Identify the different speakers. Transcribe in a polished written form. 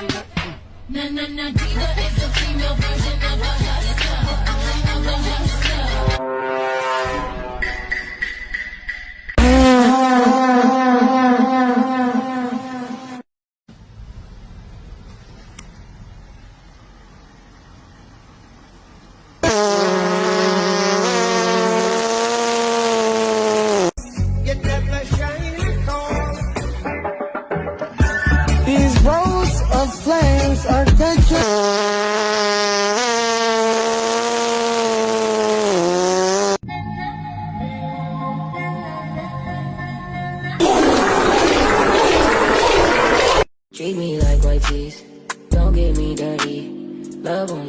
Speaker 1: Na na na, diva is a female version of a hustler. Of a hustler.
Speaker 2: These rows of flames are taking.
Speaker 3: Treat me like white teeth, don't get me dirty. Love on